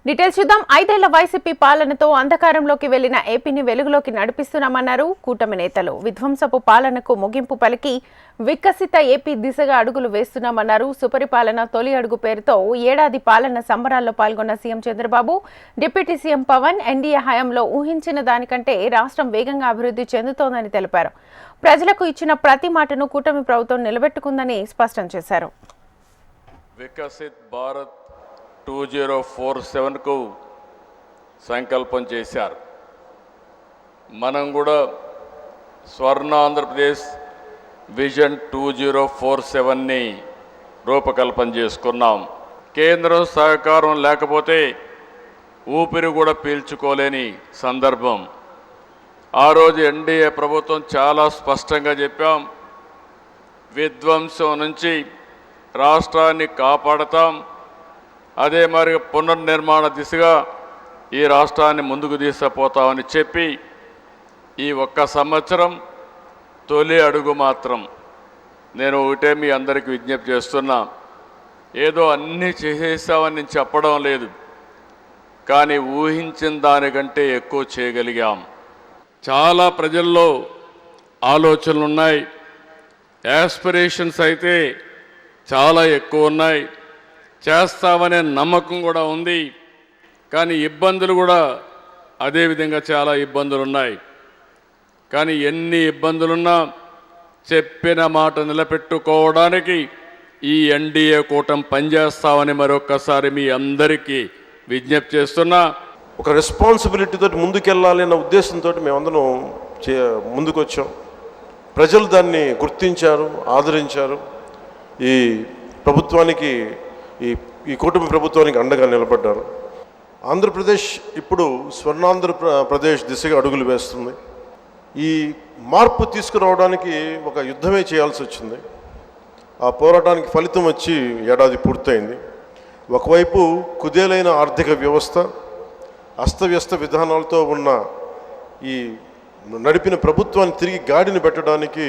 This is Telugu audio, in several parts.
డీటెయిల్స్ చూద్దాం. 5 ఏళ్ల వైసీపీ పాలనతో అంధకారంలోకి వెళ్లిన ఏపీని వెలుగులోకి నడిపిస్తున్నామన్నారు కూటమి నేతలు. విధ్వంసపు పాలనకు ముగింపు పలికి వికసిత ఏపీ దిశగా అడుగులు వేస్తున్నామన్నారు. సుపరిపాలన తొలి అడుగు పేరుతో ఏడాది పాలన సంబరాల్లో పాల్గొన్న CM Chandrababu, deputy CM Pawan NDA హయాంలో ఊహించిన దానికంటే రాష్ట్రం వేగంగా అభివృద్ధి చెందుతోందని తెలిపారు. ప్రజలకు ఇచ్చిన ప్రతి మాటను కూటమి ప్రభుత్వం నిలబెట్టుకుందని స్పష్టం చేశారు. వికసిత్ భారత్ 2047కు సంకల్పం చేశారు. మనం కూడా స్వర్ణ ఆంధ్రప్రదేశ్ విజన్ 2047ని రూపకల్పన చేసుకున్నాం. కేంద్రం సహకారం లేకపోతే ఊపిరి కూడా పీల్చుకోలేని సందర్భం. ఆ రోజు ఎన్డీఏ ప్రభుత్వం చాలా స్పష్టంగా చెప్పాం, విధ్వంసం నుంచి రాష్ట్రాన్ని కాపాడతాం, అదే మరి పునర్నిర్మాణ దిశగా ఈ రాష్ట్రాన్ని ముందుకు తీసుకుపోతామని చెప్పి ఈ ఒక్క సంవత్సరం తొలి అడుగు మాత్రం నేను ఒకటే మీ అందరికీ విజ్ఞప్తి చేస్తున్నా. ఏదో అన్నీ చేసేసామని నేను చెప్పడం లేదు, కానీ ఊహించిన దానికంటే ఎక్కువ చేయగలిగాం. చాలా ప్రజల్లో ఆలోచనలు ఉన్నాయి, యాస్పిరేషన్స్ అయితే చాలా ఎక్కువ ఉన్నాయి, చేస్తామనే నమ్మకం కూడా ఉంది. కానీ ఇబ్బందులు కూడా అదేవిధంగా చాలా ఇబ్బందులు ఉన్నాయి. కానీ ఎన్ని ఇబ్బందులున్నా చెప్పిన మాట నిలబెట్టుకోవడానికి ఈ ఎన్డీఏ కూటమి పనిచేస్తామని మరొక్కసారి మీ అందరికీ విజ్ఞప్తి చేస్తున్నా. ఒక రెస్పాన్సిబిలిటీతో ముందుకెళ్ళాలి అన్న ఉద్దేశంతో మేమందరం ముందుకు వచ్చాం. ప్రజలు దాన్ని గుర్తించారు, ఆదరించారు. ఈ ప్రభుత్వానికి ఈ కూటమి ప్రభుత్వానికి అండగా నిలబడ్డారు. ఆంధ్రప్రదేశ్ ఇప్పుడు స్వర్ణాంధ్రప్రదేశ్ దిశగా అడుగులు వేస్తుంది. ఈ మార్పు తీసుకురావడానికి ఒక యుద్ధమే చేయాల్సి వచ్చింది. ఆ పోరాటానికి ఫలితం వచ్చి ఏడాది పూర్తయింది. ఒకవైపు కుదేలైన ఆర్థిక వ్యవస్థ, అస్తవ్యస్త విధానాలతో ఉన్న ఈ నడిపిన ప్రభుత్వాన్ని తిరిగి గాడిని పెట్టడానికి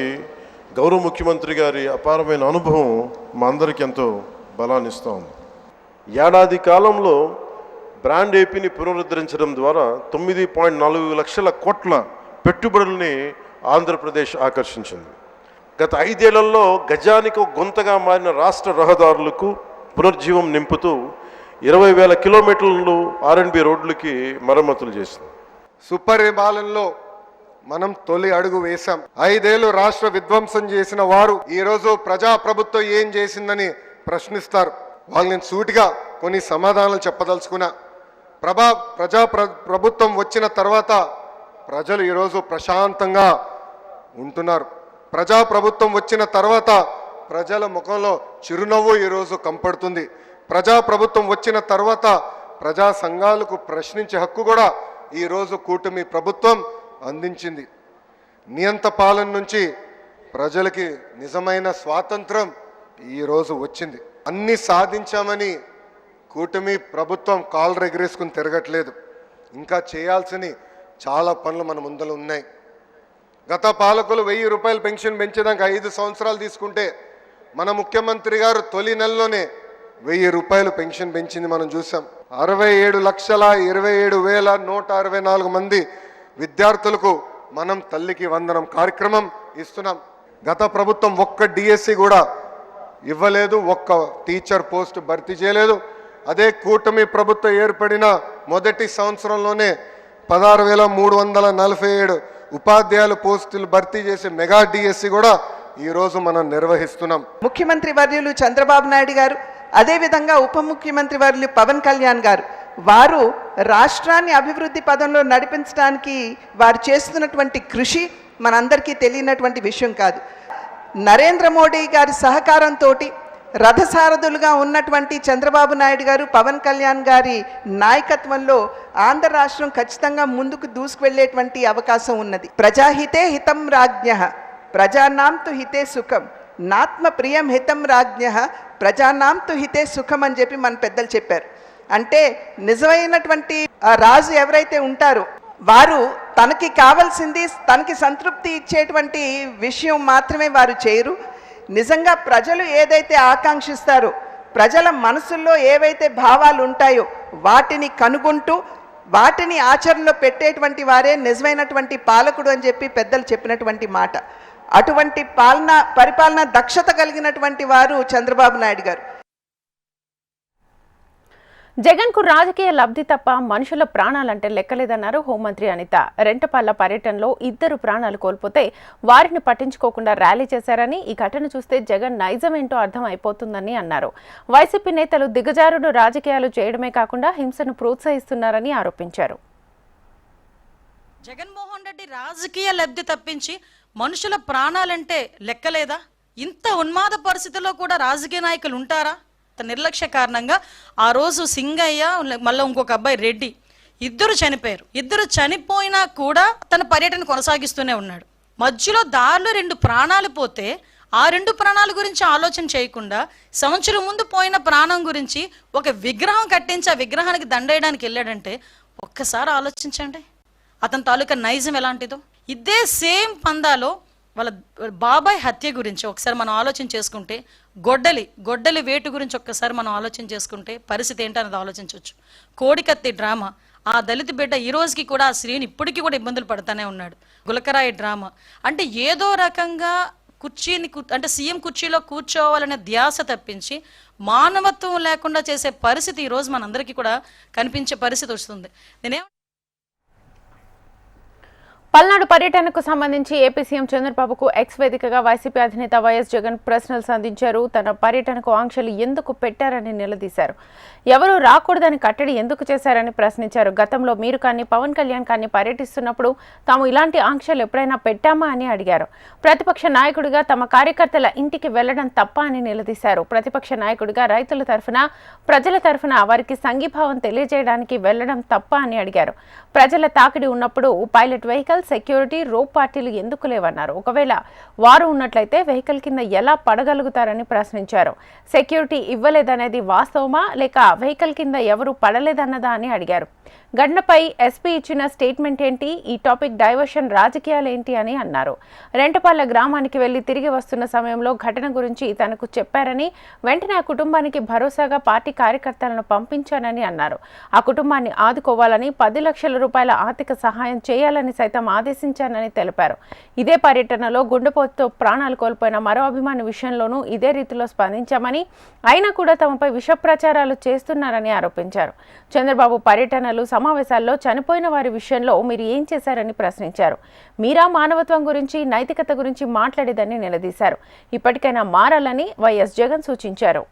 గౌరవ ముఖ్యమంత్రి గారి అపారమైన అనుభవం మా అందరికీ ఎంతో బలాన్ని ఇస్తూ ఉంది. ఏడాది కాలంలో బ్రాండ్ ఏపీని పునరుద్ధరించడం ద్వారా 9.4 లక్షల కోట్ల పెట్టుబడుల్ని ఆంధ్రప్రదేశ్ ఆకర్షించింది. గత 5 ఏళ్లలో గజానికి గొంతగా మారిన రాష్ట్ర రహదారులకు పునర్జీవం నింపుతూ 20,000 కిలోమీటర్లు R&B రోడ్లకి మరమ్మతులు చేసింది. సుపరిపాలనలో మనం తొలి అడుగు వేశాం. 5 ఏళ్ళు రాష్ట్ర విధ్వంసం చేసిన వారు ఈరోజు ప్రజాప్రభుత్వం ఏం చేసిందని ప్రశ్నిస్తారు. వాళ్ళని సూటిగా కొన్ని సమాధానాలు చెప్పదలుచుకున్నా. ప్రభుత్వం వచ్చిన తర్వాత ప్రజలు ఈరోజు ప్రశాంతంగా ఉంటున్నారు. ప్రజాప్రభుత్వం వచ్చిన తర్వాత ప్రజల ముఖంలో చిరునవ్వు ఈరోజు కంపడుతుంది. ప్రజాప్రభుత్వం వచ్చిన తర్వాత ప్రజా సంఘాలకు ప్రశ్నించే హక్కు కూడా ఈరోజు కూటమి ప్రభుత్వం అందించింది. నియంత పాలన నుంచి ప్రజలకి నిజమైన స్వాతంత్రం ఈరోజు వచ్చింది. అన్నీ సాధించామని కూటమి ప్రభుత్వం కాళ్ళు ఎగరేసుకుని తిరగట్లేదు. ఇంకా చేయాల్సిన చాలా పనులు మన ముందర ఉన్నాయి. గత పాలకులు 1000 రూపాయలు పెన్షన్ పెంచేదాకా 5 సంవత్సరాలు తీసుకుంటే మన ముఖ్యమంత్రి గారు తొలి నెలలోనే 1000 రూపాయలు పెన్షన్ పెంచింది మనం చూసాం. 67,27,164 మంది విద్యార్థులకు మనం తల్లికి వందనం కార్యక్రమం ఇస్తున్నాం. గత ప్రభుత్వం ఒక్క డిఎస్సి కూడా ఇవ్వలేదు, ఒక్క టీచర్ పోస్ట్ భర్తీ చేయలేదు. అదే కూటమి ప్రభుత్వం ఏర్పడిన మొదటి సంవత్సరంలోనే 16,347 ఉపాధ్యాయుల పోస్టులు భర్తీ చేసే మెగా డిఎస్సి కూడా ఈరోజు మనం నిర్వహిస్తున్నాం. ముఖ్యమంత్రి వర్యులు చంద్రబాబు నాయుడు గారు, అదేవిధంగా ఉప ముఖ్యమంత్రి వర్యులు పవన్ కళ్యాణ్ గారు, వారు రాష్ట్రాన్ని అభివృద్ధి పదంలో నడిపించడానికి వారు చేస్తున్నటువంటి కృషి మనందరికీ తెలియనటువంటి విషయం కాదు. నరేంద్ర మోడీ గారి సహకారంతో రథసారథులుగా ఉన్నటువంటి చంద్రబాబు నాయుడు గారు, పవన్ కళ్యాణ్ గారి నాయకత్వంలో ఆంధ్ర రాష్ట్రం ఖచ్చితంగా ముందుకు దూసుకువెళ్ళేటువంటి అవకాశం ఉన్నది. ప్రజాహితే హితం రాజ్ఞః ప్రజానాం తు హితే సుఖం నాత్మ ప్రియం హితం రాజ్ఞః ప్రజానాం తు హితే సుఖం అని చెప్పి మన పెద్దలు చెప్పారు. అంటే నిజమైనటువంటి రాజు ఎవరైతే ఉంటారో వారు తనకి కావాల్సింది, తనకి సంతృప్తి ఇచ్చేటువంటి విషయం మాత్రమే వారు చేయరు. నిజంగా ప్రజలు ఏదైతే ఆకాంక్షిస్తారో ప్రజల మనసుల్లో ఏవైతే భావాలు ఉంటాయో వాటిని కనుగొంటూ వాటిని ఆచరణలో పెట్టేటువంటి వారే నిజమైనటువంటి పాలకుడు అని చెప్పి పెద్దలు చెప్పినటువంటి మాట. అటువంటి పరిపాలన దక్షత కలిగినటువంటి వారు చంద్రబాబు నాయుడు గారు. జగన్ కు రాజకీయ లబ్ధి తప్ప మనుషుల ప్రాణాలంటే లెక్కలేదన్నారు హోంమంత్రి అనిత. రెంటపల్ల పర్యటనలో 2 ప్రాణాలు కోల్పోతే వారిని పట్టించుకోకుండా ర్యాలీ చేశారని, ఈ ఘటన చూస్తే జగన్ నైజం ఏంటో అర్థం అయిపోతుందని అన్నారు. వైసీపీ నేతలు దిగజారుడు రాజకీయాలు చేయడమే కాకుండా హింసను ప్రోత్సహిస్తున్నారని ఆరోపించారు. జగన్మోహన్ రెడ్డి రాజకీయ లబ్ధి తప్పించి మనుషుల ప్రాణాలంటే లెక్కలేదా? ఇంత ఉన్మాద పరిస్థితుల్లో కూడా రాజకీయ నాయకులు ఉంటారా? నిర్లక్ష్య కారణంగా ఆ రోజు సింగయ్య మళ్ళీ ఇంకొక అబ్బాయి రెడ్డి ఇద్దరు చనిపోయారు. ఇద్దరు చనిపోయినా కూడా తన పర్యటన కొనసాగిస్తూనే ఉన్నాడు. మధ్యలో దారిలో 2 ప్రాణాలు పోతే ఆ 2 ప్రాణాల గురించి ఆలోచన చేయకుండా సంవత్సరం ముందు పోయిన ప్రాణం గురించి ఒక విగ్రహం కట్టించి ఆ విగ్రహానికి దండేయడానికి వెళ్ళాడంటే ఒక్కసారి ఆలోచించండి అతని తాలూకా నైజం ఎలాంటిదో. ఇదే సేమ్ పందాలో వాళ్ళ బాబాయ్ హత్య గురించి ఒకసారి మనం ఆలోచన చేసుకుంటే, గొడ్డలి వేటు గురించి ఒక్కసారి మనం ఆలోచన చేసుకుంటే పరిస్థితి ఏంటనేది ఆలోచించవచ్చు. కోడికత్తి డ్రామా, ఆ దళిత బిడ్డ ఈ రోజుకి కూడా ఆ శ్రీని ఇప్పటికీ కూడా ఇబ్బందులు పడుతూనే ఉన్నాడు. గులకరాయి డ్రామా అంటే ఏదో రకంగా అంటే సీఎం కుర్చీలో కూర్చోవాలనే ధ్యాస తప్పించి మానవత్వం లేకుండా చేసే పరిస్థితి ఈరోజు మనందరికీ కూడా కనిపించే పరిస్థితి వస్తుంది. పల్నాడు పర్యటనకు సంబంధించి ఏపీ సీఎం చంద్రబాబుకు ఎక్స్ వేదికగా వైసీపీ అధినేత వైఎస్ జగన్ ప్రశ్నలు సంధించారు. తన పర్యటనకు ఆంక్షలు ఎందుకు పెట్టారని నిలదీశారు. ఎవరూ రాకూడదని కట్టడి ఎందుకు చేశారని ప్రశ్నించారు. గతంలో మీరు కానీ పవన్ కళ్యాణ్ కానీ పర్యటిస్తున్నప్పుడు తాము ఇలాంటి ఆంక్షలు ఎప్పుడైనా పెట్టామా అని అడిగారు. ప్రతిపక్ష నాయకుడిగా తమ కార్యకర్తల ఇంటికి వెళ్లడం తప్ప అని నిలదీశారు. ప్రతిపక్ష నాయకుడిగా రైతుల తరఫున ప్రజల తరఫున వారికి సంఘీభావం తెలియజేయడానికి వెళ్లడం తప్ప అని అడిగారు. ప్రజల తాకిడి ఉన్నప్పుడు పైలట్ వెహికల్, సెక్యూరిటీ, రోప్ పార్టీలు ఎందుకు లేవన్నారు. ఒకవేళ వారు ఉన్నట్లయితే వెహికల్ కింద ఎలా పడగలుగుతారని ప్రశ్నించారు. సెక్యూరిటీ ఇవ్వలేదనేది వాస్తవమా లేక వెహికల్ కింద ఎవరు పడలేదన్నదా అని అడిగారు. ఘటనపై ఎస్పీ ఇచ్చిన స్టేట్మెంట్ ఏంటి, ఈ టాపిక్ డైవర్షన్ రాజకీయాలు ఏంటి అని అన్నారు. రెంటపల్ల గ్రామానికి వెళ్లి తిరిగి వస్తున్న సమయంలో ఘటన గురించి తనకు చెప్పారని, వెంటనే ఆ కుటుంబానికి భరోసాగా పార్టీ కార్యకర్తలను పంపించానని అన్నారు. ఆ కుటుంబాన్ని ఆదుకోవాలని 10 లక్షల రూపాయల ఆర్థిక సహాయం చేయాలని సైతం ఆదేశించానని తెలిపారు. ఇదే పర్యటనలో గుండెపోటుతో ప్రాణాలు కోల్పోయిన మరో అభిమాని విషయంలోనూ ఇదే రీతిలో స్పందించామని, అయినా కూడా తమపై విష ప్రచారాలు చేస్తున్నారని ఆరోపించారు. చంద్రబాబు పర్యటనలు, సమావేశాల్లో చనిపోయిన వారి విషయంలో మీరు ఏం చేశారని ప్రశ్నించారు. మీరా మానవత్వం గురించి, నైతికత గురించి మాట్లాడేదని నిలదీశారు. ఇప్పటికైనా మారాలని వైఎస్ జగన్ సూచించారు.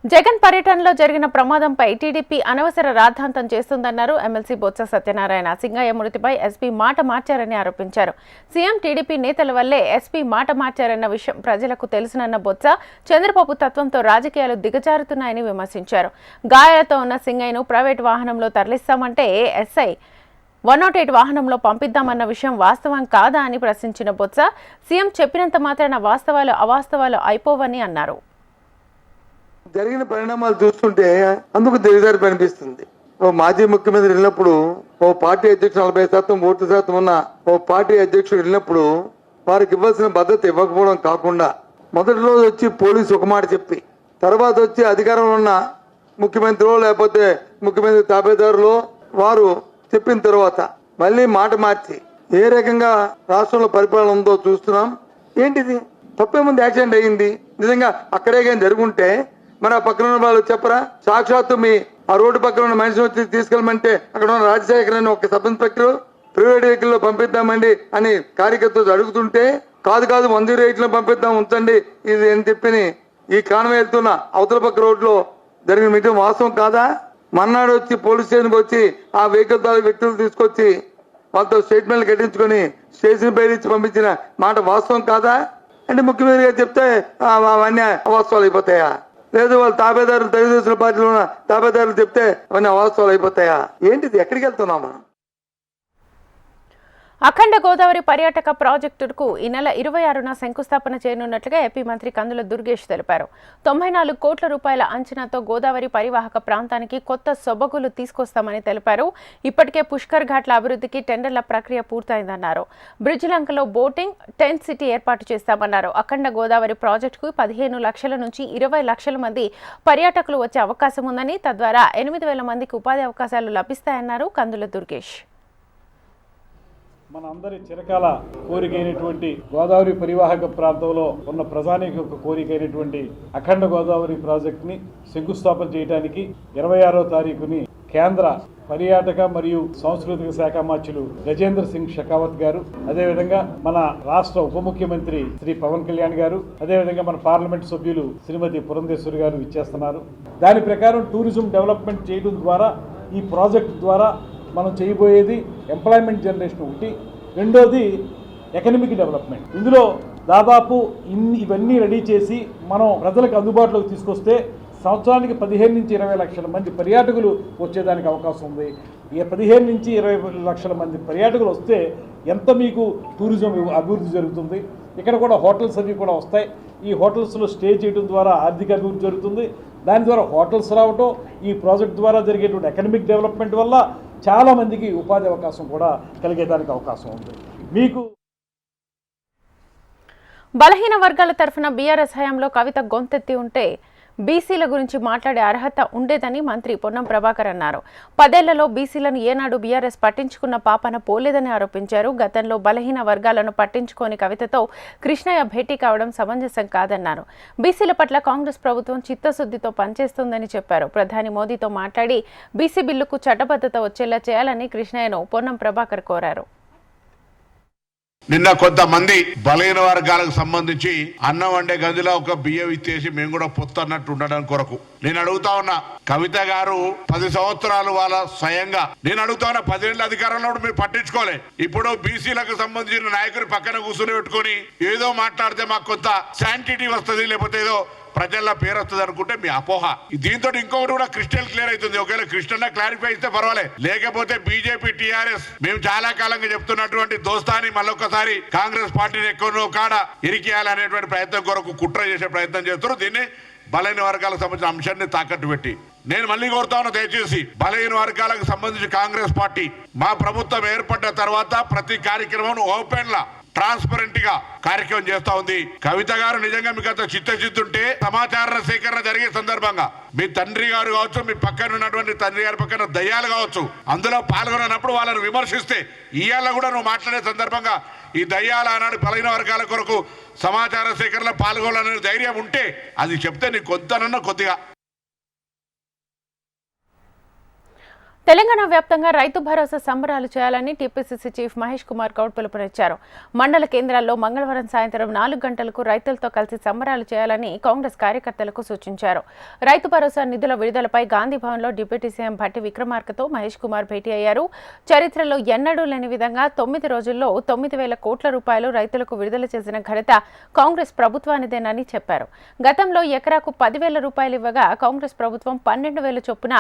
జగన్ పర్యటనలో జరిగిన ప్రమాదంపై టీడీపీ అనవసర రాద్ధాంతం చేస్తుందన్నారు ఎమ్మెల్సీ బొత్స సత్యనారాయణ. సింగయ్య మృతిపై ఎస్పీ మాట మార్చారని ఆరోపించారు. సీఎం, టీడీపీ నేతల వల్లే ఎస్పీ మాట మార్చారన్న విషయం ప్రజలకు తెలుసునన్న బొత్స, చంద్రబాబు తత్వంతో రాజకీయాలు దిగజారుతున్నాయని విమర్శించారు. గాయాలతో ఉన్న సింగయ్యను ప్రైవేట్ వాహనంలో తరలిస్తామంటే ఎస్ఐ 108 వాహనంలో పంపిద్దామన్న విషయం వాస్తవం కాదా అని ప్రశ్నించిన బొత్స, సీఎం చెప్పినంత మాత్రాన వాస్తవాలు అవాస్తవాలు అయిపోవని అన్నారు. జరిగిన పరిణామాలు చూస్తుంటే అందుకు దిగజారి అనిపిస్తుంది. ఓ మాజీ ముఖ్యమంత్రి వెళ్ళినప్పుడు, ఓ పార్టీ అధ్యక్షుడు 40% ఓటు శాతం ఉన్న ఓ పార్టీ అధ్యక్షుడు వెళ్ళినప్పుడు వారికి ఇవ్వాల్సిన భద్రత ఇవ్వకపోవడం కాకుండా, మొదటి రోజు వచ్చి పోలీసు ఒక మాట చెప్పి, తర్వాత వచ్చి అధికారంలో ఉన్న ముఖ్యమంత్రి లేకపోతే ముఖ్యమంత్రి తాబేదారులో వారు చెప్పిన తర్వాత మళ్ళీ మాట మార్చి ఏ రకంగా రాష్ట్రంలో పరిపాలన ఉందో చూస్తున్నాం. ఏంటిది? తప్పేముంది? యాక్సిడెంట్ అయ్యింది, నిజంగా అక్కడే కానీ జరుగుంటే మరి ఆ పక్కన ఉన్న వాళ్ళు చెప్పరా? సాక్షాత్తు మీ ఆ రోడ్డు పక్కన ఉన్న మనిషిని వచ్చి తీసుకెళ్ళమంటే అక్కడ ఉన్న రాజశేఖర్ అని ఒక సబ్ ఇన్స్పెక్టర్ ప్రైవేట్ వెహికల్ లో పంపిద్దామండి అని కార్యకర్తలు అడుగుతుంటే, కాదు 108 లో పంపిద్దాం ఉంచండి ఇది అని చెప్పి ఈ కాన్వే వెళ్తున్న అవతల పక్క రోడ్లో జరిగిన మీటింగ్ వాస్తవం కాదా? మన్నాడు వచ్చి పోలీస్ స్టేషన్కి వచ్చి ఆ వెహికల్ ద్వారా వ్యక్తులు తీసుకొచ్చి వాళ్ళతో స్టేట్మెంట్లు కట్టించుకొని స్టేషన్ పేరు ఇచ్చి పంపించిన మాట వాస్తవం కాదా? అంటే ముఖ్యమంత్రి గారు చెప్తే అవన్నీ అవాస్తవాలు అయిపోతాయా? లేదు వాళ్ళు తాబేదారులు, తెలుగుదేశం పార్టీలో ఉన్న తాబేదారులు చెప్తే అవన్నీ అవాస్తవాలు అయిపోతాయా? ఏంటిది? ఎక్కడికి వెళ్తున్నాం మనం? అఖండ గోదావరి పర్యాటక ప్రాజెక్టుకు ఈ నెల 26న శంకుస్థాపన చేయనున్నట్లుగా ఏపీ మంత్రి కందుల దుర్గేష్ తెలిపారు. 94 కోట్ల రూపాయల అంచనాతో గోదావరి పరివాహక ప్రాంతానికి కొత్త సొబగులు తీసుకొస్తామని తెలిపారు. ఇప్పటికే పుష్కర్ ఘాట్ల అభివృద్ధికి టెండర్ల ప్రక్రియ పూర్తయిందన్నారు. బ్రిడ్జ్ లంకలో బోటింగ్, టెంట్ సిటీ ఏర్పాటు చేస్తామన్నారు. అఖండ గోదావరి ప్రాజెక్టుకు 15 లక్షల నుంచి 20 లక్షల మంది పర్యాటకులు వచ్చే అవకాశం ఉందని, తద్వారా 8,000 మందికి ఉపాధి అవకాశాలు లభిస్తాయన్నారు కందుల దుర్గేష్. మన అందరి చిరకాల కోరికైనటువంటి గోదావరి పరివాహక ప్రాంతంలో ఉన్న ప్రజానికి ఒక కోరికైనటువంటి అఖండ గోదావరి ప్రాజెక్టుని శంకుస్థాపన చేయడానికి 26వ తారీఖుని కేంద్ర పర్యాటక మరియు సాంస్కృతిక శాఖ మంత్రులు గజేంద్ర సింగ్ షెకావత్ గారు, అదేవిధంగా మన రాష్ట్ర ఉప ముఖ్యమంత్రి శ్రీ పవన్ కళ్యాణ్ గారు, అదేవిధంగా మన పార్లమెంట్ సభ్యులు శ్రీమతి పురంధేశ్వరి గారు ఇచ్చేస్తున్నారు. దాని ప్రకారం టూరిజం డెవలప్మెంట్ చేయడం ద్వారా ఈ ప్రాజెక్ట్ ద్వారా మనం చేయబోయేది ఎంప్లాయ్మెంట్ జనరేషన్ ఒకటి, రెండోది ఎకనమిక్ డెవలప్మెంట్. ఇందులో దాదాపు ఇవన్నీ రెడీ చేసి మనం ప్రజలకు అందుబాటులోకి తీసుకొస్తే సంవత్సరానికి 15 నుంచి 20 లక్షల మంది పర్యాటకులు వచ్చేదానికి అవకాశం ఉంది. ఈ 15 నుంచి 20 లక్షల మంది పర్యాటకులు వస్తే ఎంత మీకు టూరిజం అభివృద్ధి జరుగుతుంది. ఇక్కడ కూడా హోటల్స్ అవి కూడా వస్తాయి. ఈ హోటల్స్లో స్టే చేయడం ద్వారా ఆర్థిక అభివృద్ధి జరుగుతుంది. దాని ద్వారా హోటల్స్ రావటం, ఈ ప్రాజెక్ట్ ద్వారా జరిగేటువంటి ఎకనమిక్ డెవలప్మెంట్ వల్ల చాలా మందికి ఉపాధి అవకాశం కూడా కలిగేదానికి అవకాశం ఉంది. మీకు బలహీన వర్గాల తరఫున బీఆర్ఎస్ హయాంలో కవిత గొంతెత్తి ఉంటే బీసీల గురించి మాట్లాడే అర్హత ఉండేదని మంత్రి పొన్నం ప్రభాకర్ అన్నారు. 10 ఏళ్లలో బీసీలను ఏనాడు బీఆర్ఎస్ పట్టించుకున్న పాపన పోలేదని ఆరోపించారు. గతంలో బలహీన వర్గాలను పట్టించుకోని కవితతో కృష్ణయ్య భేటీ కావడం సమంజసం కాదన్నారు. బీసీల పట్ల కాంగ్రెస్ ప్రభుత్వం చిత్తశుద్ధితో పనిచేస్తుందని చెప్పారు. ప్రధాని మోదీతో మాట్లాడి బీసీ బిల్లుకు చట్టబద్ధత వచ్చేలా చేయాలని కృష్ణయ్యను పొన్నం ప్రభాకర్ కోరారు. నిన్న కొంతమంది బలహీన వర్గాలకు సంబంధించి అన్నం వండే గదిలో ఒక బియ్యం ఇచ్చేసి మేము కూడా పొత్తన్నట్టు ఉండడం కొరకు నేను అడుగుతా ఉన్నా, కవిత గారు 10 సంవత్సరాలు వాళ్ళ స్వయంగా నేను అడుగుతా ఉన్నా, 10 ఏళ్ళ అధికారంలో మీరు పట్టించుకోలే. ఇప్పుడు బీసీలకు సంబంధించిన నాయకులు పక్కన కూర్చుని పెట్టుకుని ఏదో మాట్లాడితే మాకు కొంత శాంటిటీ వస్తుంది, లేకపోతే ఏదో ప్రజల్లో పేరు వస్తుంది అనుకుంటే మీ అపోహ. దీంతో ఇంకొకటి కూడా క్రిస్టల్ క్లియర్ అవుతుంది. ఒకవేళ క్రిస్టల్ క్లారిఫై ఇస్తే పర్వాలేదు, లేకపోతే బీజేపీ టీఆర్ఎస్ మేము చాలా కాలంగా చెప్తున్నటువంటి దోస్తాని మళ్ళొకసారి కాంగ్రెస్ పార్టీని ఎక్కడో కాడ ఇరికేయాలనేటువంటి ప్రయత్నం కొరకు కుట్ర చేసే ప్రయత్నం చేస్తున్నారు. దీన్ని బలహీన వర్గాలకు సంబంధించిన అంశాన్ని తాకట్టు పెట్టి నేను మళ్ళీ కోరుతా ఉన్నా, దయచేసి బలహీన వర్గాలకు సంబంధించి కాంగ్రెస్ పార్టీ మా ప్రభుత్వం ఏర్పడ్డ తర్వాత ప్రతి కార్యక్రమం ఓపెన్ లా ట్రాన్స్పరెంట్ గా కార్యక్రమం చేస్తా ఉంది. కవిత గారు నిజంగా మీకు అంత చిత్తశుద్ధి ఉంటే సమాచార సేకరణ జరిగే సందర్భంగా మీ తండ్రి గారు కావచ్చు, మీ పక్కన ఉన్నటువంటి తండ్రి గారి పక్కన దయ్యాలు కావచ్చు, అందులో పాల్గొన్నప్పుడు వాళ్ళని విమర్శిస్తే ఇవాళ కూడా నువ్వు మాట్లాడే సందర్భంగా ఈ దయ్యాలు ఆనాడు బలహీన వర్గాల కొరకు సమాచార సేకరణలో పాల్గొనాలనే ధైర్యం ఉంటే అది చెప్తే నీకు కొంతనన్నా కొద్దిగా. తెలంగాణ వ్యాప్తంగా రైతు భరోసా సంబరాలు చేయాలని టీపీసీసీ చీఫ్ మహేష్ కుమార్ గౌడ్ పిలుపునిచ్చారు. మండల కేంద్రాల్లో మంగళవారం సాయంత్రం 4 గంటలకు రైతులతో కలిసి సంబరాలు చేయాలని కాంగ్రెస్ కార్యకర్తలకు సూచించారు. రైతు భరోసా నిధుల విడుదలపై గాంధీభవన్లో డిప్యూటీ సీఎం భట్టి విక్రమార్కతో మహేష్ కుమార్ భేటీ అయ్యారు. చరిత్రలో ఎన్నడూ లేని విధంగా 9 రోజుల్లో 9,000 కోట్ల రూపాయలు రైతులకు విడుదల చేసిన ఘనత కాంగ్రెస్ ప్రభుత్వానిదేనని చెప్పారు. గతంలో ఎకరాకు 10,000 రూపాయలు ఇవ్వగా కాంగ్రెస్ ప్రభుత్వం 12,000 చొప్పున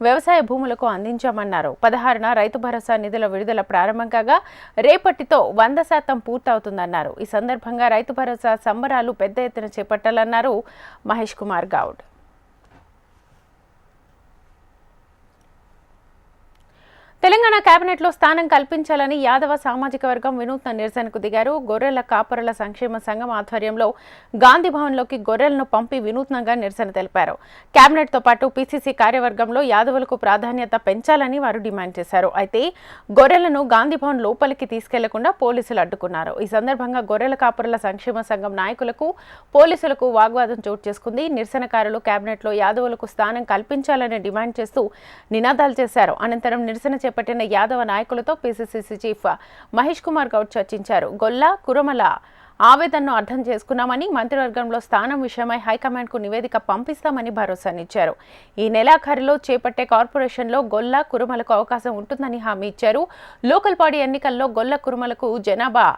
వ్యవసాయ భూములకు అందించారు. 16న రైతు భరోసా నిధుల విడుదల ప్రారంభం కాగా రేపటితో 100% పూర్తవుతుందన్నారు. ఈ సందర్భంగా రైతు భరోసా సంబరాలు పెద్ద ఎత్తున చేపట్టాలన్నారు మహేష్ కుమార్ గౌడ్. తెలంగాణ కేబినెట్లో స్థానం కల్పించాలని యాదవ సామాజిక వర్గం వినూత్న నిరసనకు దిగారు. గొర్రెల కాపరుల సంక్షేమ సంఘం ఆధ్వర్యంలో గాంధీభవన్లోకి గొర్రెలను పంపి వినూత్నంగా నిరసన తెలిపారు. కేబినెట్తో పాటు పీసీసీ కార్యవర్గంలో యాదవులకు ప్రాధాన్యత పెంచాలని వారు డిమాండ్ చేశారు. అయితే గొర్రెలను గాంధీభవన్ లోపలికి తీసుకెళ్లకుండా పోలీసులు అడ్డుకున్నారు. ఈ సందర్భంగా గొర్రెల కాపరుల సంక్షేమ సంఘం నాయకులకు పోలీసులకు వాగ్వాదం చోటు చేసుకుంది. నిరసనకారులు కేబినెట్లో యాదవులకు స్థానం కల్పించాలని డిమాండ్ చేస్తూ నినాదాలు చేశారు. అనంతరం నిరసన చేపట్టిన యాదవ నాయకులతో పీసీసీ చీఫ్ మహేష్ కుమార్ గౌడ్ చర్చించారు. గొల్ల కురమల ఆవేదనను అర్థం చేసుకున్నామని, మంత్రివర్గంలో స్థానం విషయమై హైకమాండ్కు నివేదిక పంపిస్తామని భరోసానిచ్చారు. ఈ నెలాఖరులో చేపట్టే కార్పొరేషన్లో గొల్ల కురుమలకు అవకాశం ఉంటుందని హామీ ఇచ్చారు. లోకల్ బాడీ ఎన్నికల్లో గొల్ల కురుమలకు జనాభా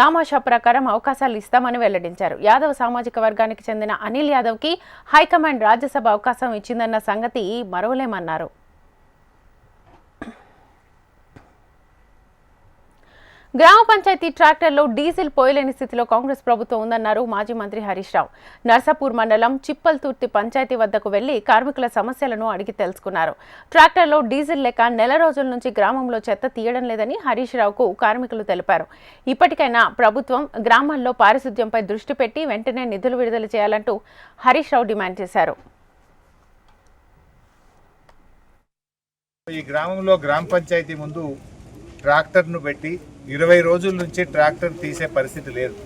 దామాషా ప్రకారం అవకాశాలు ఇస్తామని వెల్లడించారు. యాదవ్ సామాజిక వర్గానికి చెందిన అనిల్ యాదవ్కి హైకమాండ్ రాజ్యసభ అవకాశం ఇచ్చిందన్న సంగతి మరవలేమన్నారు. గ్రామ పంచాయతీ ట్రాక్టర్లో డీజిల్ పోయలేని స్థితిలో కాంగ్రెస్ ప్రభుత్వం ఉందన్నారు మాజీ మంత్రి హరీష్ రావు. నర్సాపూర్ మండలం చిప్పల్తుర్తి పంచాయతీ వద్దకు వెళ్లి కార్మికుల సమస్యలను అడిగి తెలుసుకున్నారు. ట్రాక్టర్లో డీజిల్ లేక నెల రోజుల నుంచి గ్రామంలో చెత్త తీయడం లేదని హరీష్ రావుకు కార్మికులు తెలిపారు. ఇప్పటికైనా ప్రభుత్వం గ్రామాల్లో పారిశుద్ధ్యంపై దృష్టి పెట్టి వెంటనే నిధులు విడుదల చేయాలంటూ హరీష్ రావు డిమాండ్ చేశారు. ఈ గ్రామంలో గ్రామ పంచాయతీ ముందు ట్రాక్టర్ను పెట్టి 20 రోజుల నుంచి ట్రాక్టర్ తీసే పరిస్థితి లేదు.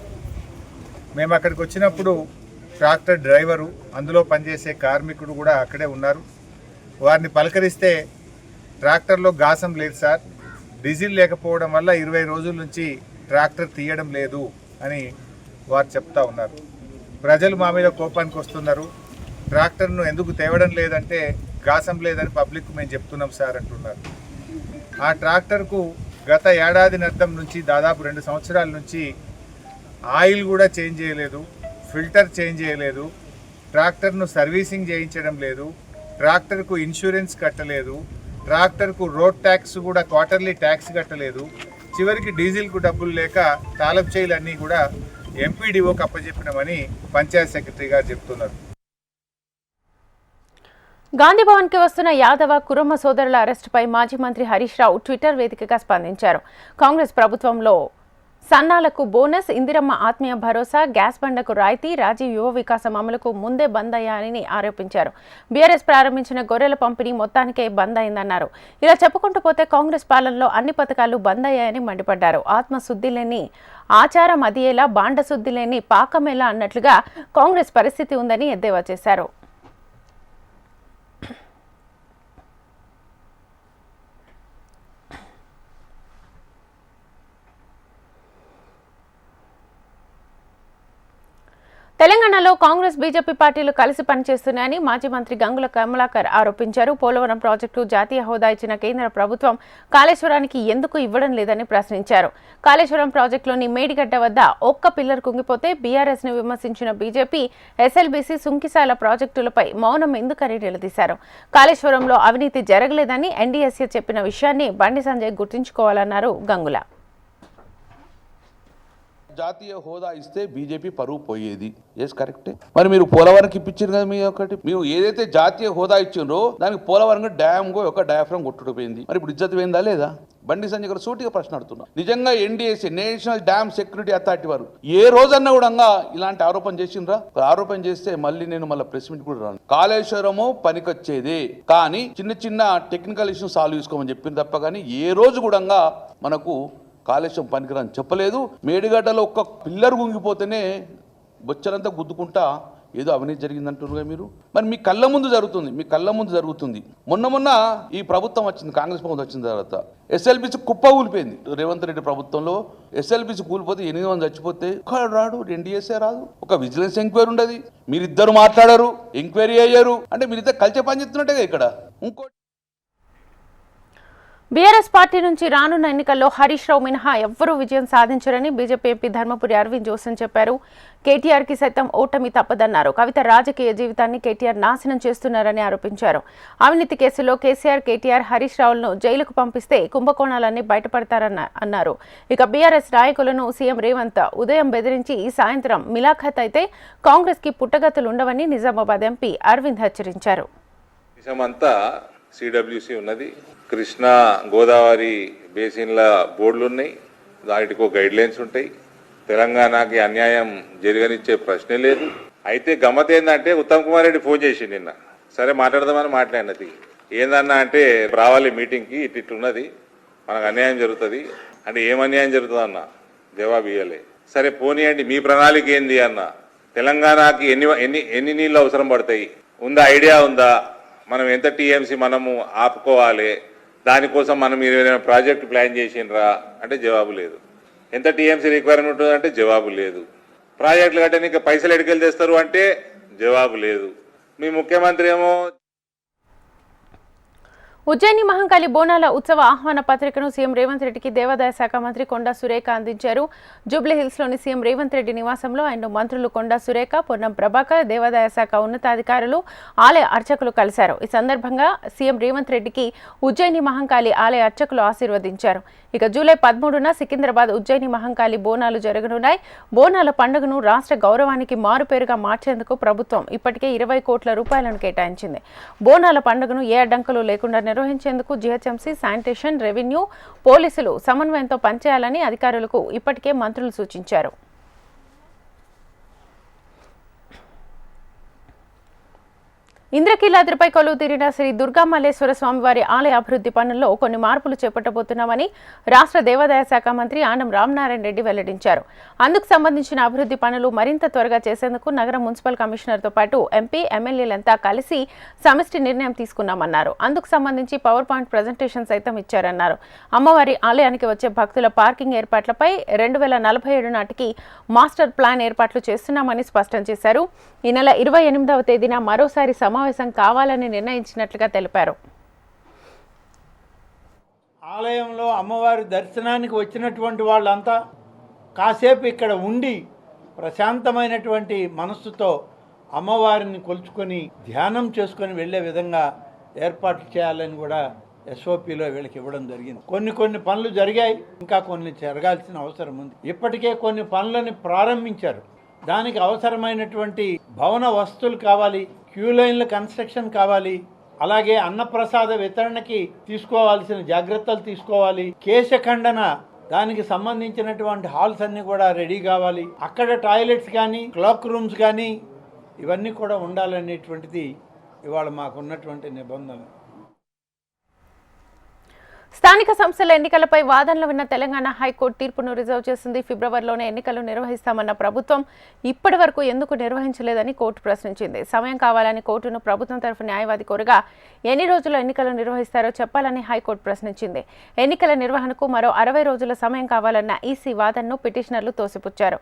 మేము అక్కడికి వచ్చినప్పుడు ట్రాక్టర్ డ్రైవరు, అందులో పనిచేసే కార్మికుడు కూడా అక్కడే ఉన్నారు. వారిని పలకరిస్తే ట్రాక్టర్లో గాసం లేదు సార్, డీజిల్ లేకపోవడం వల్ల 20 రోజుల నుంచి ట్రాక్టర్ తీయడం లేదు అని వారు చెప్తా ఉన్నారు. ప్రజలు మా మీద కోపానికి వస్తున్నారు. ట్రాక్టర్ను ఎందుకు తేవడం లేదంటే గాసం లేదని పబ్లిక్ మేము చెప్తున్నాం సార్ అంటున్నారు. ఆ ట్రాక్టర్కు గత ఏడాదినర్థం నుంచి దాదాపు 2 సంవత్సరాల నుంచి ఆయిల్ కూడా చేంజ్ చేయలేదు, ఫిల్టర్ చేంజ్ చేయలేదు, ట్రాక్టర్ను సర్వీసింగ్ చేయించడం లేదు, ట్రాక్టర్కు ఇన్సూరెన్స్ కట్టలేదు, ట్రాక్టర్కు రోడ్ ట్యాక్స్ కూడా క్వార్టర్లీ ట్యాక్స్ కట్టలేదు. చివరికి డీజిల్కు డబ్బులు లేక తాలబ్ చేయలన్నీ కూడా ఎంపీడీఓకి అప్పచెప్పినామని పంచాయత్ సెక్రటరీ గారు చెప్తున్నారు. గాంధీభవన్ కి వస్తున్న యాదవ కురుమ సోదరుల అరెస్టుపై మాజీ మంత్రి హరీష్ రావు ట్విట్టర్ వేదికగా స్పందించారు. కాంగ్రెస్ ప్రభుత్వంలో సన్నాలకు బోనస్, ఇందిరమ్మ ఆత్మీయ భరోసా, గ్యాస్ బండకు రాయితీ, రాజీవ్ యువ వికాసం అమలుకు ముందే బంద్ అయ్యాయని ఆరోపించారు. బీఆర్ఎస్ ప్రారంభించిన గొర్రెల పంపిణీ మొత్తానికే బంద్ అయిందన్నారు. ఇలా చెప్పుకుంటూ పోతే కాంగ్రెస్ పాలనలో అన్ని పథకాలు బంద్ అయ్యాయని మండిపడ్డారు. ఆత్మశుద్ధి లేని ఆచారం అదియేలా, బాండశుద్ధి లేని పాకమేలా అన్నట్లుగా కాంగ్రెస్ పరిస్థితి ఉందని ఎద్దేవా చేశారు. తెలంగాణలో కాంగ్రెస్ బీజేపీ పార్టీలు కలిసి పనిచేస్తున్నాయని మాజీ మంత్రి గంగుల కమలాకర్ ఆరోపించారు. పోలవరం ప్రాజెక్టు జాతీయ హోదా ఇచ్చిన కేంద్ర ప్రభుత్వం కాళేశ్వరానికి ఎందుకు ఇవ్వడం లేదని ప్రశ్నించారు. కాళేశ్వరం ప్రాజెక్టులోని మేడిగడ్డ వద్ద ఒక్క పిల్లర్ కుంగిపోతే బీఆర్ఎస్ ను విమర్శించిన బీజేపీ ఎస్ఎల్బీసీ సుంకిశాల ప్రాజెక్టులపై మౌనం ఎందుకని నిలదీశారు. కాళేశ్వరంలో అవినీతి జరగలేదని ఎన్డీఎస్ఏ చెప్పిన విషయాన్ని బండి సంజయ్ గుర్తుంచుకోవాలన్నారు గంగుల. జాతీయ హోదా ఇస్తే బీజేపీ పరువు పోయేది. ఎస్ కరెక్టే. మరి మీరు పోలవరంకి ఇప్పించారు కదా, మీ ఒకటి మీరు ఏదైతే జాతీయ హోదా ఇచ్చిండ్రో దానికి పోలవరం డ్యామ్ ఒక డయాఫ్రామ్ కొట్టుకుపోయింది. మరి ఇప్పుడు ఇజ్జత్ పోయిందా లేదా? బండి సంజయ్ గారు సూటిగా ప్రశ్న అడుగుతున్నా. నిజంగా NDSA national dam security authority వారు ఏ రోజన్నా కూడా ఇలాంటి ఆరోపణ చేసిండ్రా? ఆరోపణ చేస్తే మళ్ళీ ప్రెస్ మీట్ కూడా రాను. కాళేశ్వరము పనికొచ్చేదే, కానీ చిన్న చిన్న టెక్నికల్ ఇష్యూస్ సాల్వ్ చేసుకోమని చెప్పింది తప్ప కానీ ఏ రోజు కూడా మనకు కాళేశ్వరం పనికిరాని చెప్పలేదు. మేడిగడ్డలో ఒక్క పిల్లర్ గుంగిపోతేనే బొచ్చలంతా గుద్దుకుంటా ఏదో అవినీతి జరిగిందంటున్నారు మీరు. మరి మీ కళ్ళ ముందు జరుగుతుంది. మొన్న ఈ ప్రభుత్వం వచ్చింది, కాంగ్రెస్ ప్రభుత్వం వచ్చిన తర్వాత ఎస్ఎల్బీసీ కుప్ప కూలిపోయింది. రేవంత్ రెడ్డి ప్రభుత్వంలో ఎస్ఎల్బీసీ కూలిపోతే 8 మంది చచ్చిపోతే రాడు, ఎన్డీఎస్ఏ రాదు, ఒక విజిలెన్స్ ఎంక్వైరీ ఉండదు. మీరిద్దరు మాట్లాడారు, ఎంక్వైరీ అయ్యారు అంటే మీరిద్దరు కలిసే పని చేస్తున్నట్టుగా ఇక్కడ. ఇంకోటి బీఆర్ఎస్ పార్టీ నుంచి రానున్న ఎన్నికల్లో హరీష్ రావు మినహా ఎవ్వరూ విజయం సాధించరని బీజేపీ ఎంపీ ధర్మపురి అరవింద్ జోసన్ చెప్పారు. కేటీఆర్కి సైతం ఓటమి తప్పదన్నారు. కవిత రాజకీయ జీవితాన్ని కేటీఆర్ నాశనం చేస్తున్నారని ఆరోపించారు. అవినీతి కేసులో కేసీఆర్, కేటీఆర్, హరీష్ రావులను జైలుకు పంపిస్తే కుంభకోణాలన్నీ బయటపడతారని అన్నారు. ఇక బీఆర్ఎస్ నాయకులను సీఎం రేవంత్ ఉదయం బెదిరించి ఈ సాయంత్రం మిలాఖత్ అయితే కాంగ్రెస్ కి పుట్టగతులు ఉండవని నిజామాబాద్ ఎంపీ అరవింద్ హెచ్చరించారు. సిడబ్ల్యూసి ఉన్నది, కృష్ణా గోదావరి బేసిన్ల బోర్డులు ఉన్నాయి, వాటికి గైడ్ లైన్స్ ఉంటాయి. తెలంగాణకి అన్యాయం జరగనిచ్చే ప్రశ్నే లేదు. అయితే గమ్మత్ ఏంటంటే ఉత్తమ్ కుమార్ రెడ్డి ఫోన్ చేసి నిన్న, సరే మాట్లాడదామని మాట్లాడినది. ఏందన్నా అంటే రావాలి మీటింగ్కి, ఇట్లున్నది, మనకు అన్యాయం జరుగుతుంది అంటే ఏం అన్యాయం జరుగుతుంది అన్న జవాబు ఇవ్వలే. సరే పోనీయండి, మీ ప్రణాళిక ఏంది అన్న, తెలంగాణకి ఎన్ని నీళ్ళు అవసరం పడతాయి ఉందా, ఐడియా ఉందా, మనం ఎంత టీఎంసీ మనము ఆపుకోవాలి, దానికోసం మనం ఏదైనా ప్రాజెక్ట్ ప్లాన్ చేసిండ్రా అంటే జవాబు లేదు. ఎంత టీఎంసీ రిక్వైర్మెంట్ ఉంటుందంటే జవాబు లేదు. ప్రాజెక్టులు కట్టడానికి పైసలు ఎడికెళ్ళి తెస్తారు అంటే జవాబు లేదు. మీ ముఖ్యమంత్రి ఏమో ఉజ్జయిని మహంకాళి బోనాల ఉత్సవ ఆహ్వాన పత్రికను సీఎం రేవంత్ రెడ్డికి దేవాదాయ శాఖ మంత్రి కొండా సురేఖ అందించారు. జూబ్లీహిల్స్లోని సీఎం రేవంత్ రెడ్డి నివాసంలో ఆయన మంత్రులు కొండా సురేఖ, పొన్నం ప్రభాకర్, దేవాదాయ శాఖ ఉన్నతాధికారులు, ఆలయ అర్చకులు కలిశారు. ఈ సందర్భంగా సీఎం రేవంత్ రెడ్డికి ఉజ్జయిని మహంకాళి ఆలయ అర్చకులు ఆశీర్వదించారు. ఇక జూలై 13న సికింద్రాబాద్ ఉజ్జయిని మహంకాళి బోనాలు జరగనున్నాయి. బోనాల పండుగను రాష్ట్ర గౌరవానికి మారుపేరుగా మార్చేందుకు ప్రభుత్వం ఇప్పటికే 20 కోట్ల రూపాయలను కేటాయించింది. బోనాల పండుగను ఏ అడ్డంకులు లేకుండా నిర్వహించేందుకు జీహెచ్ఎంసీ, శానిటేషన్, రెవెన్యూ, పోలీసులు సమన్వయంతో పనిచేయాలని అధికారులకు ఇప్పటికే మంత్రులు సూచించారు. ఇంద్రకీలాద్రిపై కొలువు తీరిన శ్రీ దుర్గామల్లేశ్వర స్వామివారి ఆలయ అభివృద్ధి పనుల్లో కొన్ని మార్పులు చేపట్టబోతున్నామని రాష్ట్ర దేవాదాయ శాఖ మంత్రి ఆనం రామనారాయణ రెడ్డి వెల్లడించారు. అందుకు సంబంధించిన అభివృద్ధి పనులు మరింత త్వరగా చేసేందుకు నగర మున్సిపల్ కమిషనర్తో పాటు ఎంపీ, ఎమ్మెల్యేలంతా కలిసి సమిష్టి నిర్ణయం తీసుకున్నామన్నారు. అందుకు సంబంధించి పవర్ పాయింట్ ప్రజెంటేషన్ సైతం ఇచ్చారన్నారు. అమ్మవారి ఆలయానికి వచ్చే భక్తుల పార్కింగ్ ఏర్పాట్లపై 2047 నాటికి మాస్టర్ ప్లాన్ ఏర్పాట్లు చేస్తున్నామని స్పష్టం చేశారు. ఈ నెల 28వ తేదీన మరోసారి సమావేశం కావాలని నిర్ణయించినట్లుగా తెలిపారు. ఆలయంలో అమ్మవారి దర్శనానికి వచ్చినటువంటి వాళ్ళంతా కాసేపు ఇక్కడ ఉండి ప్రశాంతమైనటువంటి మనస్సుతో అమ్మవారిని కొలుచుకొని ధ్యానం చేసుకొని వెళ్ళే విధంగా ఏర్పాట్లు చేయాలని కూడా ఎస్ఓపిలో వీళ్ళకి ఇవ్వడం జరిగింది. కొన్ని పనులు జరిగాయి, ఇంకా కొన్ని జరగాల్సిన అవసరం ఉంది. ఇప్పటికే కొన్ని పనులని ప్రారంభించారు. దానికి అవసరమైనటువంటి భవన వస్తువులు కావాలి, క్యూ లైన్ల కన్స్ట్రక్షన్ కావాలి, అలాగే అన్నప్రసాద వితరణకి తీసుకోవాల్సిన జాగ్రత్తలు తీసుకోవాలి, కేశఖండన దానికి సంబంధించినటువంటి హాల్స్ అన్ని కూడా రెడీ కావాలి, అక్కడ టాయిలెట్స్ కానీ క్లాక్ రూమ్స్ కానీ ఇవన్నీ కూడా ఉండాలనేటువంటిది ఇవాళ మాకున్నటువంటి నిబంధన. స్థానిక సంస్థల ఎన్నికలపై వాదనలు విన్న తెలంగాణ హైకోర్టు తీర్పును రిజర్వ్ చేసింది. ఫిబ్రవరిలోనే ఎన్నికలు నిర్వహిస్తామన్న ప్రభుత్వం ఇప్పటి వరకు ఎందుకు నిర్వహించలేదని కోర్టు ప్రశ్నించింది. సమయం కావాలని కోర్టును ప్రభుత్వం తరఫు న్యాయవాది కోరగా ఎన్ని రోజుల్లో ఎన్నికలు నిర్వహిస్తారో చెప్పాలని హైకోర్టు ప్రశ్నించింది. ఎన్నికల నిర్వహణకు మరో 60 రోజుల సమయం కావాలన్న ఈసీ వాదనను పిటిషనర్లు తోసిపుచ్చారు.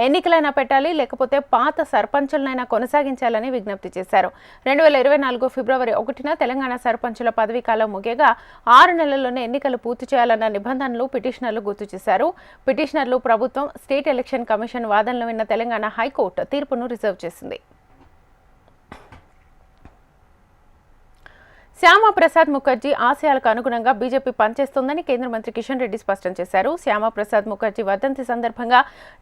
ఎన్నికలైనా పెట్టాలి, లేకపోతే పాత సర్పంచులనైనా కొనసాగించాలని విజ్ఞప్తి చేశారు. 2024 ఫిబ్రవరి 1న తెలంగాణ సర్పంచుల పదవీకాలం ముగియగా 6 నెలల్లోనే ఎన్నికలు పూర్తి చేయాలన్న నిబంధనలు పిటిషనర్లు గుర్తు చేశారు. పిటిషనర్లు, ప్రభుత్వం, స్టేట్ ఎలక్షన్ కమిషన్ వాదనలు విన్న తెలంగాణ హైకోర్టు తీర్పును రిజర్వ్ చేసింది. శ్యామాప్రసాద్ ముఖర్జీ ఆశయాలకు అనుగుణంగా బీజేపీ పనిచేస్తోందని కేంద్ర మంత్రి కిషన్ రెడ్డి స్పష్టం చేశారు. శ్యామాప్రసాద్ ముఖర్జీ వర్ధంతి సందర్భంగా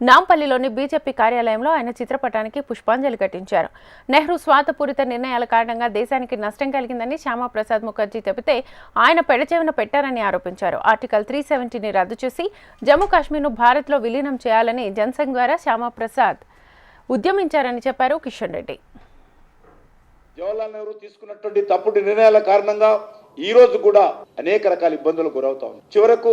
నాంపల్లిలోని బీజేపీ కార్యాలయంలో ఆయన చిత్రపటానికి పుష్పాంజలి ఘటించారు. నెహ్రూ స్వార్థపూరిత నిర్ణయాల కారణంగా దేశానికి నష్టం కలిగిందని శ్యామాప్రసాద్ ముఖర్జీ చెబితే ఆయన పెడచెవిన పెట్టారని ఆరోపించారు. ఆర్టికల్ 370ని రద్దు చేసి జమ్మూ కాశ్మీర్ను భారత్లో విలీనం చేయాలని జనసంఘ్ ద్వారా శ్యామాప్రసాద్ ఉద్యమించారని చెప్పారు కిషన్ రెడ్డి. జవహర్లాల్ నెహ్రూ తీసుకున్నటువంటి తప్పుడు నిర్ణయాల కారణంగా ఈ రోజు కూడా అనేక రకాల ఇబ్బందులకు గురవుతా ఉంది. చివరకు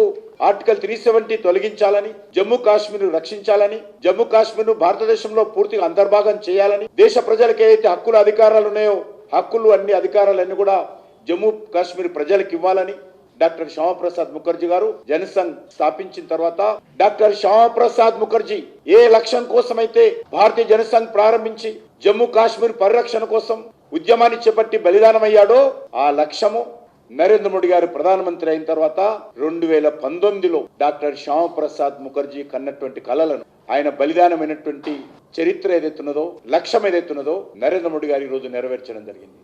ఆర్టికల్ 370 తొలగించాలని, జమ్మూ కాశ్మీర్ రక్షించాలని, జమ్మూ కాశ్మీర్ ను భారతదేశంలో పూర్తిగా అంతర్భాగం చేయాలని, దేశ ప్రజలకు ఏదైతే హక్కులు అధికారాలు ఉన్నాయో అన్ని అధికారాలన్నీ కూడా జమ్మూ కాశ్మీర్ ప్రజలకు ఇవ్వాలని డాక్టర్ శ్యామాప్రసాద్ ముఖర్జీ గారు జనసంఘ్ స్థాపించిన తర్వాత డాక్టర్ శ్యామాప్రసాద్ ముఖర్జీ ఏ లక్ష్యం కోసమైతే భారతీయ జనసంఘ్ ప్రారంభించి జమ్మూ కాశ్మీర్ పరిరక్షణ కోసం ఉద్యమాన్ని చేపట్టి బలిదానమయ్యాడో ఆ లక్ష్యము నరేంద్ర మోడీ గారు ప్రధానమంత్రి అయిన తర్వాత 2019లో డాక్టర్ శ్యామాప్రసాద్ ముఖర్జీ కన్నటువంటి కలలను, ఆయన బలిదానమైనటువంటి చరిత్ర ఏదైతున్నదో, లక్ష్యం ఏదైతున్నదో నరేంద్ర మోడీ గారు ఈ రోజు నెరవేర్చడం జరిగింది.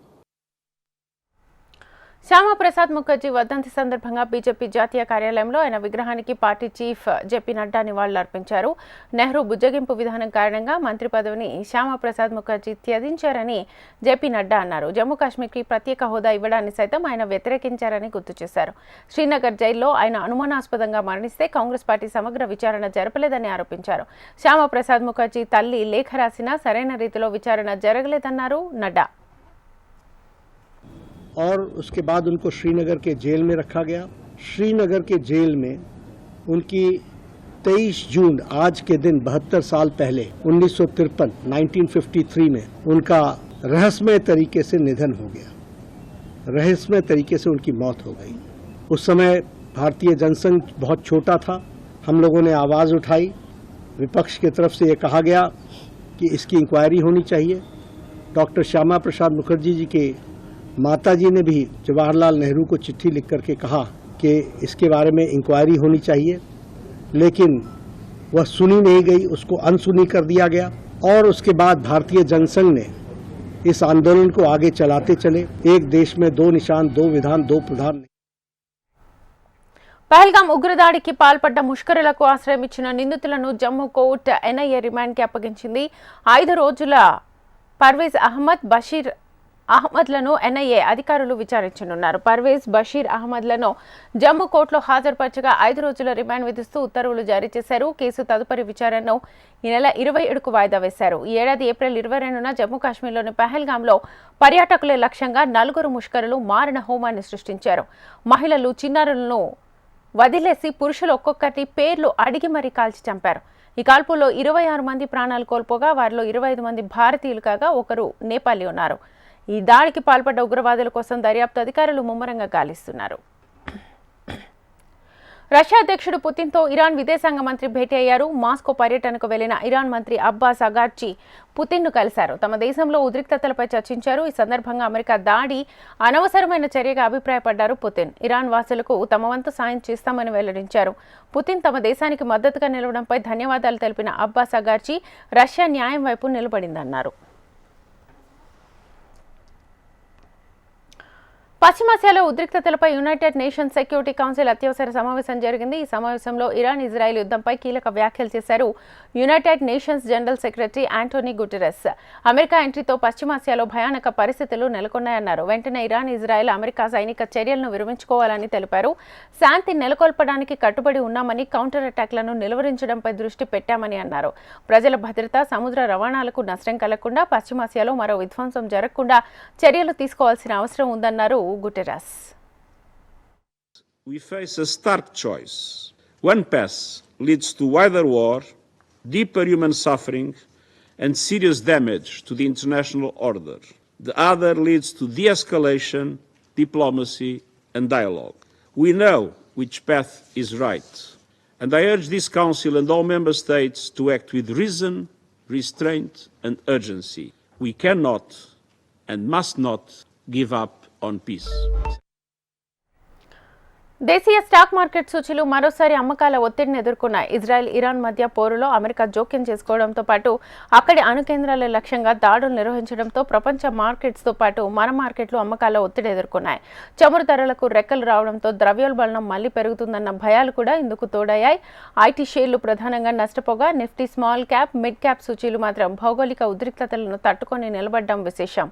శ్యామాప్రసాద్ ముఖర్జీ వర్ధంతి సందర్భంగా బీజేపీ జాతీయ కార్యాలయంలో ఆయన విగ్రహానికి పార్టీ చీఫ్ జేపీ నడ్డా నివాళులర్పించారు. నెహ్రూ బుజ్జగింపు విధానం కారణంగా మంత్రి పదవిని శ్యామాప్రసాద్ ముఖర్జీ త్యజించారని జేపీ నడ్డా అన్నారు. జమ్మూ కాశ్మీర్కి ప్రత్యేక హోదా ఇవ్వడాన్ని సైతం ఆయన వ్యతిరేకించారని గుర్తు చేశారు. శ్రీనగర్ జైల్లో ఆయన అనుమానాస్పదంగా మరణిస్తే కాంగ్రెస్ పార్టీ సమగ్ర విచారణ జరపలేదని ఆరోపించారు. శ్యామాప్రసాద్ ముఖర్జీ తల్లి లేఖ రాసినా సరైన రీతిలో విచారణ జరగలేదన్నారు నడ్డా. और उसके बाद उनको श्रीनगर के जेल में रखा गया. श्रीनगर के जेल में उनकी 23 जून आज के दिन 72 साल पहले 1953 में उनका रहस्यमय तरीके से निधन हो गया. रहस्यमय तरीके से उनकी मौत हो गई. उस समय भारतीय जनसंघ बहुत छोटा था. हम लोगों ने आवाज़ उठाई. विपक्ष की तरफ से ये कहा गया कि इसकी इंक्वायरी होनी चाहिए. डॉक्टर श्यामा प्रसाद मुखर्जी जी के माताजी ने भी जवाहरलाल नेहरू को चिट्ठी लिख करके कहा कि इसके बारे में इंक्वायरी होनी चाहिए, लेकिन वह सुनी नहीं गई, उसको अनसुनी कर दिया गया। और उसके बाद भारतीय जनसंघ ने इस आंदोलन को आगे चलाते चले। एक देश में दो निशान, दो विधान, दो प्रधान। పహల్గాం ఉగ్రదాడికి పాల్పడ్డ ముష్కరులకు ఆశ్రయం ఇచ్చిన నిందితులను జమ్మూ కోర్టు ఎన్ఐఏ రిమాండ్కి అప్పగించింది. 5 రోజుల పర్వేజ్ అహ్మద్, బషీర్ అహ్మద్లను ఎన్ఐఏ అధికారులు విచారించనున్నారు. పర్వేజ్, బషీర్ అహ్మద్లను జమ్మూ కోర్టులో హాజరుపరచగా 5 రోజుల రిమాండ్ విధిస్తూ ఉత్తర్వులు జారీ చేశారు. కేసు తదుపరి విచారణను ఈ నెల 27కు వాయిదా వేశారు. ఈ ఏడాది ఏప్రిల్ 22న జమ్మూ కాశ్మీర్లోని పహల్గాంలో పర్యాటకులే లక్ష్యంగా 4 ముష్కరులు మారణ హోమాన్ని సృష్టించారు. మహిళలు, చిన్నారులను వదిలేసి పురుషులు ఒక్కొక్కటి పేర్లు అడిగి మరీ కాల్చి చంపారు. ఈ కాల్పుల్లో 26 మంది ప్రాణాలు కోల్పోగా వారిలో 25 మంది భారతీయులు కాగా ఒకరు నేపాలీ ఉన్నారు. ఈ దాడికి పాల్పడ్డ ఉగ్రవాదుల కోసం దర్యాప్తు అధికారులు ముమ్మరంగా గాలిస్తున్నారు. రష్యా అధ్యక్షుడు పుతిన్తో ఇరాన్ విదేశాంగ మంత్రి భేటీ అయ్యారు. మాస్కో పర్యటనకు వెళ్లిన ఇరాన్ మంత్రి అబ్బాస్ అగార్చి పుతిన్ను కలిశారు. తమ దేశంలో ఉద్రిక్తతలపై చర్చించారు. ఈ సందర్భంగా అమెరికా దాడి అనవసరమైన చర్యగా అభిప్రాయపడ్డారు పుతిన్. ఇరాన్ వాసులకు తమ వంతు సాయం చేస్తామని వెల్లడించారు. పుతిన్ తమ దేశానికి మద్దతుగా నిలవడంపై ధన్యవాదాలు తెలిపిన అబ్బాస్ అగార్చి రష్యా న్యాయం వైపు నిలబడిందన్నారు. పశ్చిమాసియాలో ఉద్రిక్తతలపై యునైటెడ్ నేషన్స్ సెక్యూరిటీ కౌన్సిల్ అత్యవసర సమావేశం జరిగింది. ఈ సమావేశంలో ఇరాన్, ఇజ్రాయెల్ యుద్ధంపై కీలక వ్యాఖ్యలు చేశారు United Nations General Secretary Antonio Guterres. America ఎంట్రీతో పశ్చిమాసియాలో భయానక పరిస్థితులు నెలకొన్నాయన్నారు. వెంటనే ఇరాన్, ఇజ్రాయెల్ అమెరికా సైనిక చర్యలను విరమించుకోవాలని తెలిపారు. శాంతి నెలకొల్పడానికి కట్టుబడి ఉన్నామని, కౌంటర్ అటాక్లను నిలువరించడంపై దృష్టి పెట్టామని అన్నారు. ప్రజల భద్రత, సముద్ర రవాణాలకు నష్టం కలగకుండా, పశ్చిమాసియాలో మరో విధ్వంసం జరగకుండా చర్యలు తీసుకోవాల్సిన అవసరం ఉందన్నారు Guterres. We face a stark choice. One path leads to wider war, deeper human suffering, and serious damage to the international order. The other leads to de-escalation, diplomacy, and dialogue. We know which path is right, and I urge this Council and all Member States to act with reason, restraint, and urgency. We cannot and must not give up on peace. దేశీయ స్టాక్ మార్కెట్ సూచీలు మరోసారి అమ్మకాల ఒత్తిడిని ఎదుర్కొన్నాయి. ఇజ్రాయెల్, ఇరాన్ మధ్య పోరులో అమెరికా జోక్యం చేసుకోవడంతో పాటు అక్కడి అణు కేంద్రాల లక్ష్యంగా దాడులు నిర్వహించడంతో ప్రపంచ మార్కెట్స్తో పాటు మన మార్కెట్లు అమ్మకాల ఒత్తిడి ఎదుర్కొన్నాయి. చమురు ధరలకు రెక్కలు రావడంతో ద్రవ్యోల్బణం మళ్లీ పెరుగుతుందన్న భయాలు కూడా ఇందుకు తోడయ్యాయి. ఐటీ షేర్లు ప్రధానంగా నష్టపోగా Nifty small cap, mid cap సూచీలు మాత్రం భౌగోళిక ఉద్రిక్తతలను తట్టుకొని నిలబడడం విశేషం.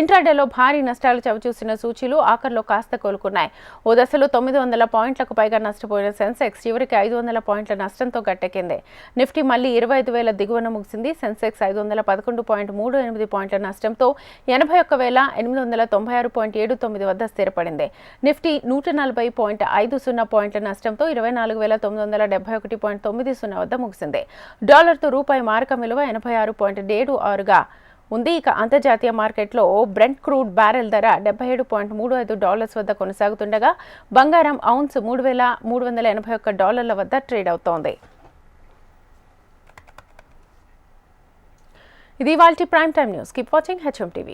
ఇంట్రాడేలో భారీ నష్టాలు చవిచూసిన సూచీలు ఆఖర్లో కాస్త కోలుకున్నాయి. ఓ దశలో 900 పాయింట్లకు పైగా నష్టపోయిన సెన్సెక్స్ చివరికి 500 పాయింట్ల నష్టంతో గట్టెక్కింది. నిఫ్టీ మళ్లీ 25,000 దిగువన ముగిసింది. సెన్సెక్స్ 511.38 పాయింట్ల నష్టంతో 81,896.79 వద్ద స్థిరపడింది. నిఫ్టీ 140.50 పాయింట్ల నష్టంతో 24,971.90 వద్ద ముగిసింది. డాలర్తో రూపాయి మారకం విలువ 86.76గా ఉంది. ఇక అంతర్జాతీయ మార్కెట్లో బ్రెంట్ క్రూడ్ బ్యారెల్ ధర $77.35 వద్ద కొనసాగుతుండగా బంగారం ఔన్స్ $3,381 వద్ద ట్రేడ్ అవుతోంది. ఇది ఇవాల్టి prime time news. Keep watching HM TV.